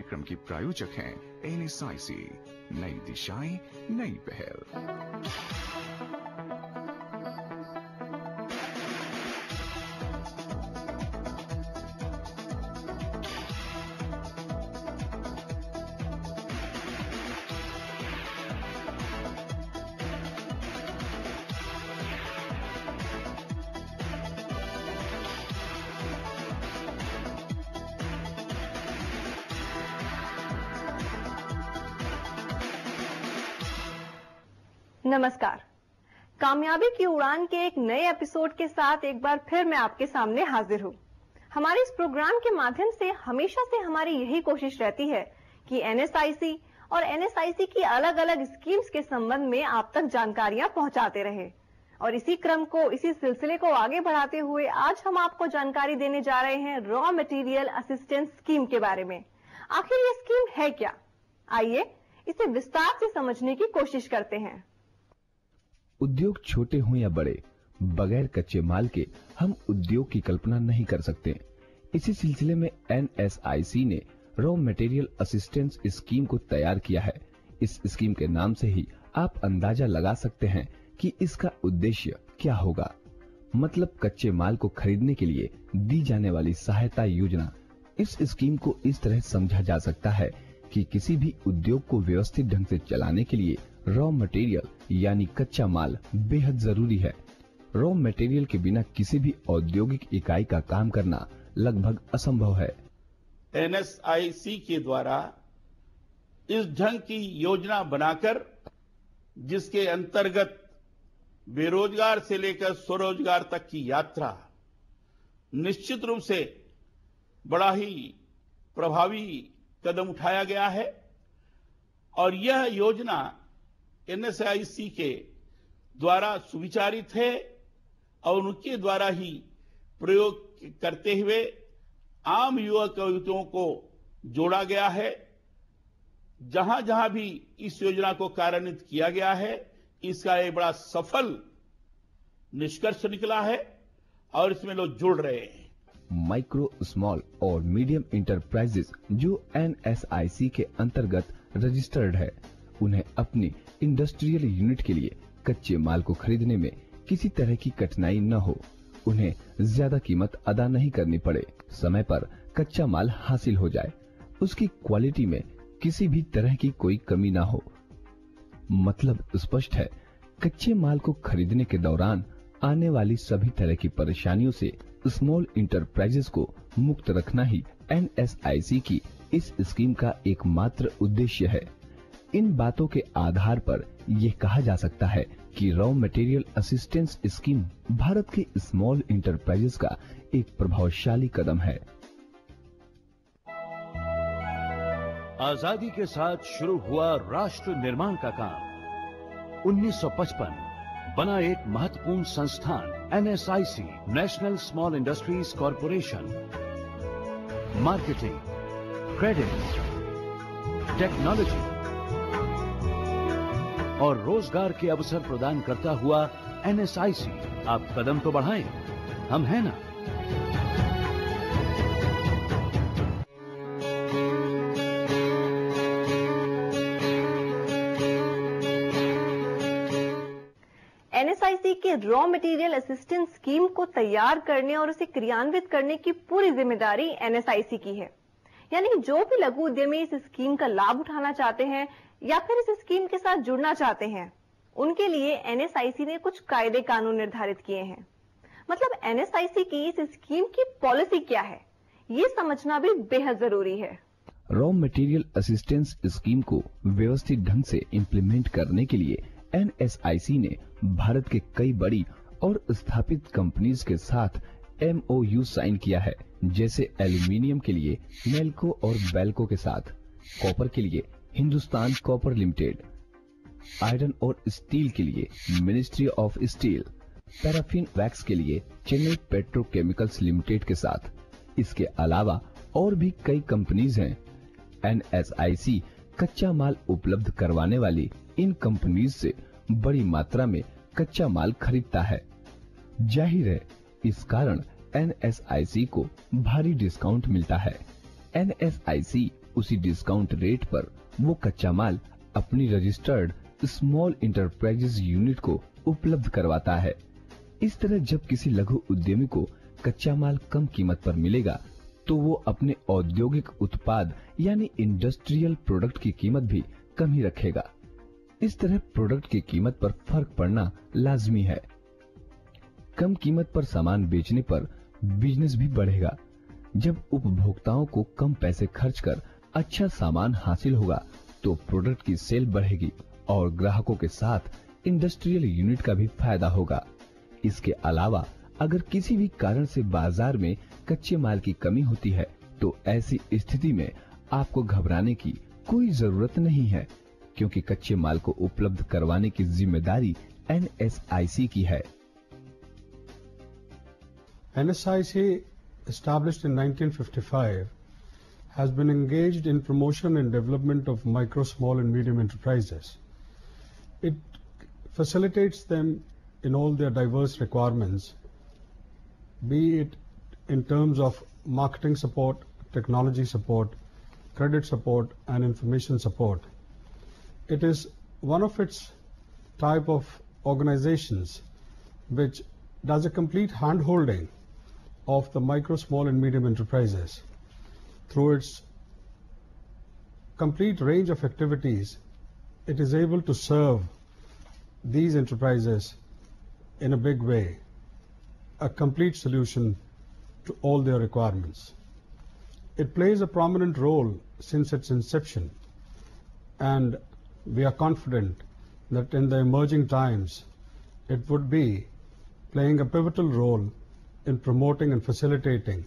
कार्यक्रम की प्रायोजक हैं NSIC, नई दिशाएं नई पहल। नमस्कार। कामयाबी की उड़ान के एक नए एपिसोड के साथ एक बार फिर मैं आपके सामने हाजिर हूं। हमारे इस प्रोग्राम के माध्यम से हमेशा से हमारी यही कोशिश रहती है कि NSIC और NSIC की अलग अलग स्कीम्स के संबंध में आप तक जानकारियां पहुंचाते रहे। और इसी क्रम को, इसी सिलसिले को आगे बढ़ाते हुए आज हम आपको जानकारी देने जा रहे हैं रॉ मटेरियल असिस्टेंस स्कीम के बारे में। आखिर ये स्कीम है क्या? आइए इसे विस्तार से समझने की कोशिश करते हैं। उद्योग छोटे हों या बड़े, बगैर कच्चे माल के हम उद्योग की कल्पना नहीं कर सकते। इसी सिलसिले में NSIC ने रॉ मटेरियल असिस्टेंस स्कीम को तैयार किया है। इस स्कीम के नाम से ही आप अंदाजा लगा सकते हैं कि इसका उद्देश्य क्या होगा। मतलब कच्चे माल को खरीदने के लिए दी जाने वाली सहायता योजना। इस स्कीम को इस तरह समझा जा सकता है कि किसी भी उद्योग को व्यवस्थित ढंग से चलाने के लिए रॉ मटेरियल यानी कच्चा माल बेहद जरूरी है। रॉ मटेरियल के बिना किसी भी औद्योगिक इकाई का काम करना लगभग असंभव है। NSIC के द्वारा इस ढंग की योजना बनाकर, जिसके अंतर्गत बेरोजगार से लेकर स्वरोजगार तक की यात्रा निश्चित रूप से बड़ा ही प्रभावी कदम उठाया गया है। और यह योजना NSIC के द्वारा सुविचारित है और उनके द्वारा ही प्रयोग करते हुए आम युवक युवतियों को जोड़ा गया है। जहां जहां भी इस योजना को कार्यान्वित किया गया है, इसका एक बड़ा सफल निष्कर्ष निकला है और इसमें लोग जुड़ रहे हैं। माइक्रो, स्मॉल और मीडियम इंटरप्राइजेस जो NSIC के अंतर्गत रजिस्टर्ड है, उन्हें अपनी इंडस्ट्रियल यूनिट के लिए कच्चे माल को खरीदने में किसी तरह की कठिनाई न हो, उन्हें ज्यादा कीमत अदा नहीं करनी पड़े, समय पर कच्चा माल हासिल हो जाए, उसकी क्वालिटी में किसी भी तरह की कोई कमी ना हो। मतलब स्पष्ट है, कच्चे माल को खरीदने के दौरान आने वाली सभी तरह की परेशानियों से स्मॉल इंटरप्राइजेस को मुक्त रखना ही NSIC की इस स्कीम का एकमात्र उद्देश्य है। इन बातों के आधार पर यह कहा जा सकता है कि raw material assistance scheme Bharat के स्मॉल इंटरप्राइजेस का एक प्रभावशाली कदम है। आजादी के साथ शुरू हुआ राष्ट्र निर्माण का काम 1955 बना एक महत्वपूर्ण संस्थान NSIC, national small industries corporation. Marketing, credit, technology और रोजगार के अवसर प्रदान करता हुआ NSIC, आप कदम तो बढ़ाएं, हम हैं ना। NSIC के रॉ मटेरियल असिस्टेंस स्कीम को तैयार करने और उसे क्रियान्वित करने की पूरी जिम्मेदारी NSIC की है। यानी जो भी लघु उद्यमी इस स्कीम का लाभ उठाना चाहते हैं या फिर इस स्कीम के साथ जुड़ना चाहते हैं, उनके लिए NSIC ने कुछ कायदे कानून निर्धारित किए हैं। मतलब NSIC की इस स्कीम की पॉलिसी क्या है, ये समझना भी बेहद जरूरी है। रॉ मटेरियल असिस्टेंस स्कीम को व्यवस्थित ढंग से इम्प्लीमेंट करने के लिए NSIC ने भारत के कई बड़ी और स्थापित कंपनीज के साथ MOU साइन किया है। जैसे एल्यूमिनियम के लिए नेल्को और बेल्को के साथ, कॉपर के लिए हिंदुस्तान कॉपर लिमिटेड, आयरन और स्टील के लिए ministry of steel, paraffin wax के लिए चेन्नई पेट्रोकेमिकल्स लिमिटेड के साथ। इसके अलावा और भी कई कंपनीज हैं। NSIC कच्चा माल उपलब्ध करवाने वाली इन कंपनीज से बड़ी मात्रा में कच्चा माल खरीदता है। जाहिर है, इस कारण NSIC को भारी डिस्काउंट मिलता है। NSIC उसी डिस्काउंट रेट पर वो कच्चा माल अपनी रजिस्टर्ड स्मॉल इंटरप्राइजेज यूनिट को उपलब्ध करवाता है। इस तरह जब किसी लघु उद्यमी को कच्चा माल कम कीमत पर मिलेगा तो वो अपने औद्योगिक उत्पाद यानी इंडस्ट्रियल प्रोडक्ट की कीमत भी कम ही रखेगा। इस तरह प्रोडक्ट की कीमत पर फर्क पड़ना लाजमी है। कम कीमत पर सामान बेचने पर बिजनेस भी बढ़ेगा। जब उपभोक्ताओं को कम पैसे खर्च कर अच्छा सामान हासिल होगा तो प्रोडक्ट की सेल बढ़ेगी और ग्राहकों के साथ इंडस्ट्रियल यूनिट का भी फायदा होगा। इसके अलावा अगर किसी भी कारण से बाजार में कच्चे माल की कमी होती है तो ऐसी स्थिति में आपको घबराने की कोई जरूरत नहीं है, क्योंकि कच्चे माल को उपलब्ध करवाने की जिम्मेदारी NSIC की है। NSIC, established in 1955, has been engaged in promotion and development of micro, small and medium enterprises. It facilitates them in all their diverse requirements, be it in terms of marketing support, technology support, credit support and information support. It is one of its type of organizations which does a complete hand-holding of the micro, small and medium enterprises. Through its complete range of activities, it is able to serve these enterprises in a big way, a complete solution to all their requirements. It plays a prominent role since its inception, and we are confident that in the emerging times, it would be playing a pivotal role in promoting and facilitating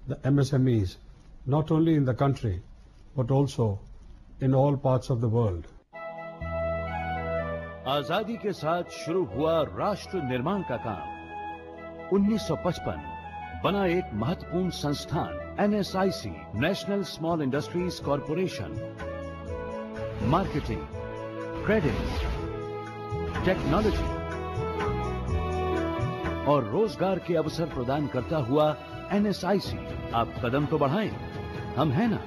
the MSMEs, not only in the country, but also in all parts of the world. आजादी के साथ शुरू हुआ राष्ट्र निर्माण का काम 1955 बना एक महत्वपूर्ण संस्थान NSIC, national small industries corporation. Marketing, credit, technology और रोजगार के अवसर प्रदान करता हुआ NSIC, आप कदम तो बढ़ाएं, हम हैं ना।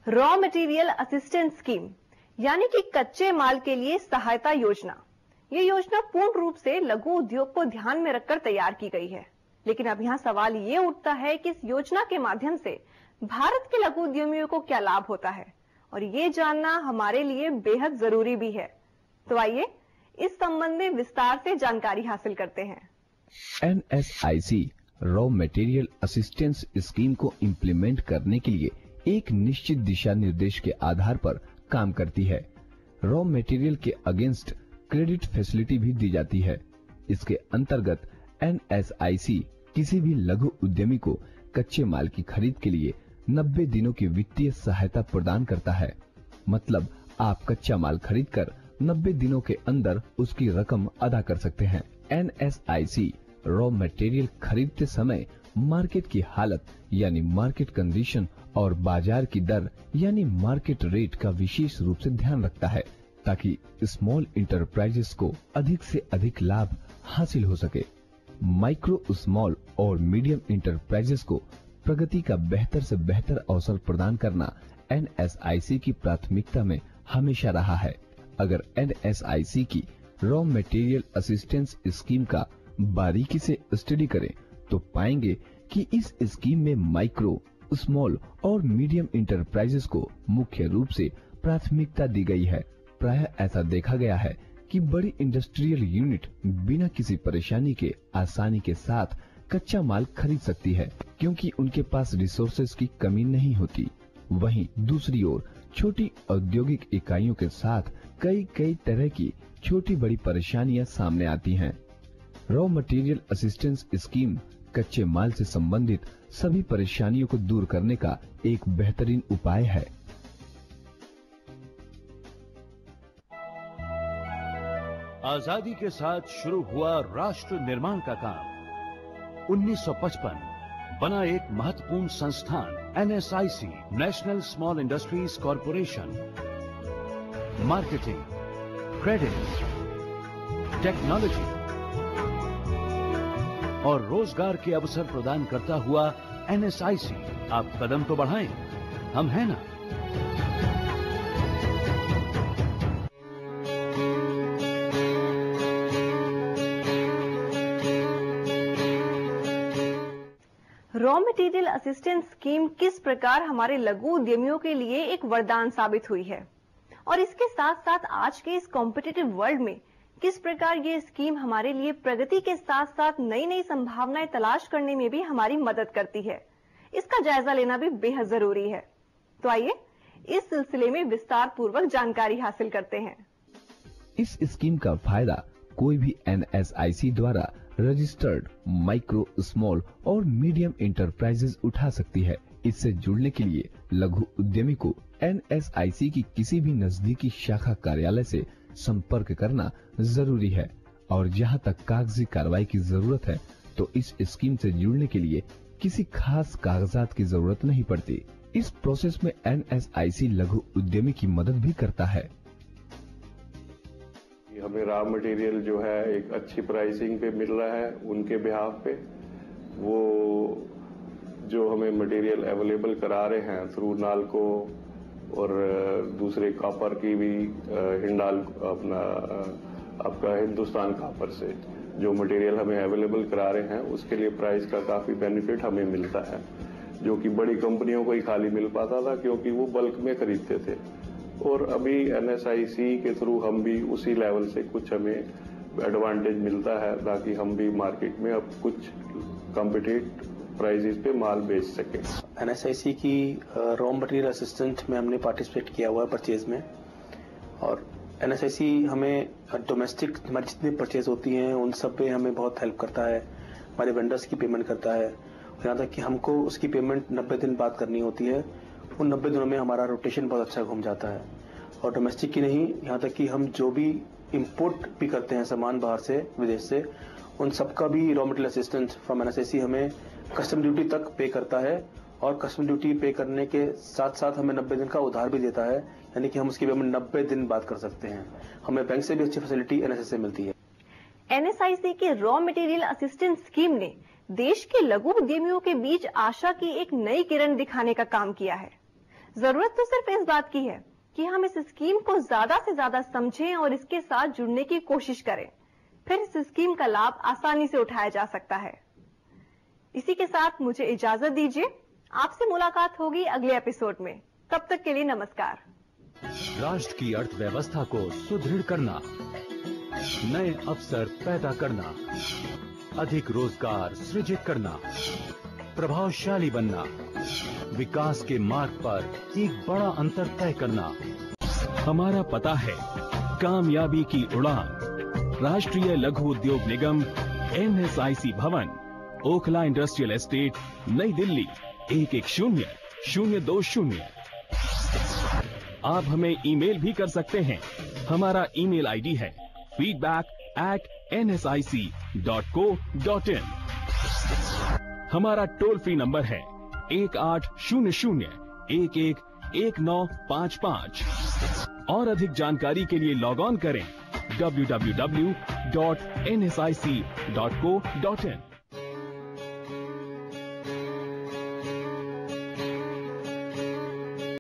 रॉ मटेरियल असिस्टेंस स्कीम यानी कि कच्चे माल के लिए सहायता योजना। ये योजना पूर्ण रूप से लघु उद्योग को ध्यान में रखकर तैयार की गई है, लेकिन अब यहाँ सवाल ये उठता है कि इस योजना के माध्यम से भारत के लघु उद्यमियों को क्या लाभ होता है, और ये जानना हमारे लिए बेहद जरूरी भी है। तो आइए इस संबंध में विस्तार से जानकारी हासिल करते हैं। NSIC raw material assistance scheme को इम्प्लीमेंट करने के लिए एक निश्चित दिशा निर्देश के आधार पर काम करती है। रॉ मटेरियल के अगेंस्ट क्रेडिट फैसिलिटी भी दी जाती है। इसके अंतर्गत NSIC किसी भी लघु उद्यमी को कच्चे माल की खरीद के लिए 90 दिनों की वित्तीय सहायता प्रदान करता है। मतलब आप कच्चा माल खरीदकर 90 दिनों के अंदर उसकी रकम अदा कर सकते हैं। NSIC रॉ मटेरियल खरीदते समय मार्केट की हालत यानी मार्केट कंडीशन और बाजार की दर यानी मार्केट रेट का विशेष रूप से ध्यान रखता है, ताकि स्मॉल इंटरप्राइजेस को अधिक से अधिक लाभ हासिल हो सके। माइक्रो, स्मॉल और मीडियम इंटरप्राइजेस को प्रगति का बेहतर से बेहतर अवसर प्रदान करना NSIC की प्राथमिकता में हमेशा रहा है। अगर NSIC की रॉ मटेरियल असिस्टेंस स्कीम का बारीकी से स्टडी करें तो पाएंगे कि इस स्कीम में माइक्रो, स्मॉल और मीडियम इंटरप्राइजेस को मुख्य रूप से प्राथमिकता दी गई है। प्रायः ऐसा देखा गया है कि बड़ी इंडस्ट्रियल यूनिट बिना किसी परेशानी के आसानी के साथ कच्चा माल खरीद सकती है, क्योंकि उनके पास रिसोर्सेज की कमी नहीं होती। वहीं दूसरी ओर छोटी औद्योगिक इकाइयों के साथ कई तरह की छोटी बड़ी परेशानियां सामने आती हैं। रॉ मटेरियल असिस्टेंस स्कीम कच्चे माल से संबंधित सभी परेशानियों को दूर करने का एक बेहतरीन उपाय है। आजादी के साथ शुरू हुआ राष्ट्र निर्माण का काम 1955 बना एक महत्वपूर्ण संस्थान NSIC, national small industries corporation. Marketing, credit, technology और रोजगार के अवसर प्रदान करता हुआ एनएसआईसी। आप कदम तो बढ़ाएं, हम हैं ना। रॉ मटेरियल असिस्टेंस स्कीम किस प्रकार हमारे लघु उद्यमियों के लिए एक वरदान साबित हुई है और इसके साथ साथ आज के इस कॉम्पिटिटिव वर्ल्ड में किस प्रकार ये स्कीम हमारे लिए प्रगति के साथ साथ नई नई संभावनाएं तलाश करने में भी हमारी मदद करती है, इसका जायजा लेना भी बेहद जरूरी है। तो आइए इस सिलसिले में विस्तार पूर्वक जानकारी हासिल करते हैं। इस स्कीम का फायदा कोई भी एनएसआईसी द्वारा रजिस्टर्ड माइक्रो, स्मॉल और मीडियम इंटरप्राइजेज उठा सकती है। इससे जुड़ने के लिए लघु उद्यमी को एनएसआईसी की किसी भी नजदीकी शाखा कार्यालय से संपर्क करना जरूरी है और जहां तक कागजी कार्रवाई की जरूरत है तो इस स्कीम से जुड़ने के लिए किसी खास कागजात की जरूरत नहीं पड़ती। इस प्रोसेस में एनएसआईसी लघु उद्यमी की मदद भी करता है। हमें रॉ मटेरियल जो है एक अच्छी प्राइसिंग पे मिल रहा है उनके बिहाफ पे। वो जो हमें मटेरियल अवेलेबल करा रहे हैं थ्रू नालको और दूसरे कॉपर की भी हिंडाल अपना आपका हिंदुस्तान कॉपर से जो मटेरियल हमें अवेलेबल करा रहे हैं उसके लिए प्राइस का काफी बेनिफिट हमें मिलता है, जो कि बड़ी कंपनियों को ही खाली मिल पाता था क्योंकि वो बल्क में खरीदते थे। और अभी एनएसआईसी के थ्रू हम भी उसी लेवल से कुछ हमें एडवांटेज मिलता है ताकि हम भी मार्केट में अब कुछ कॉम्पिटिटिव प्राइसेस पे माल बेच सके। एनएसआईसी की रॉ मटेरियल असिस्टेंट में हमने पार्टिसिपेट किया हुआ है परचेज में, और एनएसआईसी हमें डोमेस्टिक हमारी जितनी परचेज होती हैं उन सब पे हमें बहुत हेल्प करता है। हमारे वेंडर्स की पेमेंट करता है, यहाँ तक कि हमको उसकी पेमेंट 90 दिन बाद करनी होती है। उन 90 दिनों में हमारा रोटेशन बहुत अच्छा घूम जाता है। और डोमेस्टिक की नहीं, यहाँ तक कि हम जो भी इंपोर्ट भी करते हैं सामान बाहर से विदेश से, उन सबका भी raw material assistance from NSIC हमें कस्टम ड्यूटी तक पे करता है और कस्टम ड्यूटी पे करने के साथ साथ हमें 90 दिन का उधार भी देता है, यानी कि हम उसकी पेमेंट 90 दिन बाद कर सकते हैं। हमें बैंक से भी अच्छी फैसिलिटी एनएसआईसी से मिलती है। एनएसआईसी के रॉ मटेरियल असिस्टेंस स्कीम ने देश के लघु उद्यमियों के बीच आशा की एक नई किरण दिखाने का काम किया है। जरूरत तो सिर्फ इस बात की है कि हम इस स्कीम को ज्यादा से ज्यादा समझें और इसके साथ जुड़ने की कोशिश करें, फिर इस स्कीम का लाभ आसानी से उठाया जा सकता है। इसी के साथ मुझे इजाजत दीजिए, आपसे मुलाकात होगी अगले एपिसोड में। तब तक के लिए नमस्कार। राष्ट्र की अर्थव्यवस्था को सुदृढ़ करना, नए अवसर पैदा करना, अधिक रोजगार सृजित करना, प्रभावशाली बनना, विकास के मार्ग पर एक बड़ा अंतर तय करना। हमारा पता है कामयाबी की उड़ान। राष्ट्रीय लघु उद्योग निगम, एनएसआईसी भवन, ओखला इंडस्ट्रियल एस्टेट, नई दिल्ली 110020। आप हमें ईमेल भी कर सकते हैं। हमारा ईमेल आईडी है feedback@nsic.co.in। हमारा टोल फ्री नंबर है 1800-111955 और अधिक जानकारी के लिए लॉग ऑन करें www.nsic.co.in।